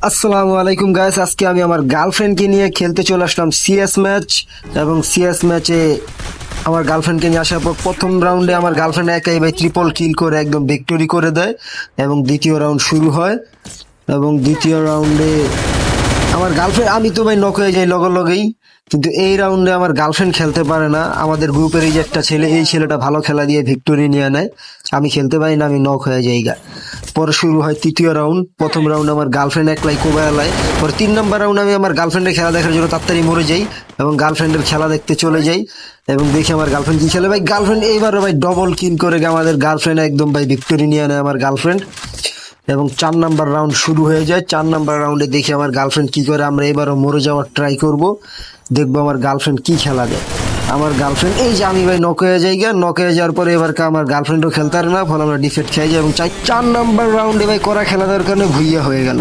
আসসালামু আলাইকুম গাইস, আজকে আমি আমার গার্লফ্রেন্ডকে নিয়ে খেলতে চলে আসলাম সিএস ম্যাচ। এবং সিএস ম্যাচে আমার গার্লফ্রেন্ডকে নিয়ে আসার পর প্রথম রাউন্ডে আমার গার্লফ্রেন্ড একাই ভাই ট্রিপল কিল করে একদম ভিক্টোরি করে দেয়। এবং দ্বিতীয় রাউন্ড শুরু হয়। এবং দ্বিতীয় রাউন্ডে আমার গার্লফ্রেন্ড, আমি তো ভাই নক হয়ে যাই লগে লগেই। কিন্তু এই রাউন্ডে আমার গার্লফ্রেন্ড খেলতে পারে না। আমাদের গ্রুপের এই যে একটা ছেলে, এই ছেলেটা ভালো খেলা দিয়ে ভিক্টোরি নিয়ে নেয়। আমি খেলতে পারি না, আমি নক হয়ে যাই গা। পরে শুরু হয় তৃতীয় রাউন্ড। প্রথম রাউন্ড আমার গার্লফ্রেন্ড একলাই কোবায়ালায়। পরে 3 নম্বর রাউন্ড আমি আমার গার্লফ্রেন্ডের খেলা দেখার জন্য তাড়াতাড়ি মরে যাই এবং গার্লফ্রেন্ডের খেলা দেখতে চলে যাই। এবং দেখি আমার গার্লফ্রেন্ড কি খেলে। ভাই গার্লফ্রেন্ড এইবারও ভাই ডবল কিল করে আমাদের গার্লফ্রেন্ড একদম ভাই ভিক্টোরি নিয়ে নেয় আমার গার্লফ্রেন্ড। এবং 4 নম্বর রাউন্ড শুরু হয়ে যায়। 4 নম্বর রাউন্ডে দেখি আমার গার্লফ্রেন্ড কি করে। আমরা এবারও মরে যাওয়ার ট্রাই করব, দেখবো আমার গার্লফ্রেন্ড কি খেলা দেয়। আমার গার্লফ্রেন্ড এই যে আমি ভাই নক হয়ে যাই গা। নক হয়ে যাওয়ার পরে এবার আমার গার্লফ্রেন্ডও খেলতে পারে না, ফলে আমরা ডিফেক্ট খেয়ে যাই। এবং 4 নম্বর রাউন্ডে ভাই করা খেলা দেওয়ার কারণে ভুইয়া হয়ে গেল।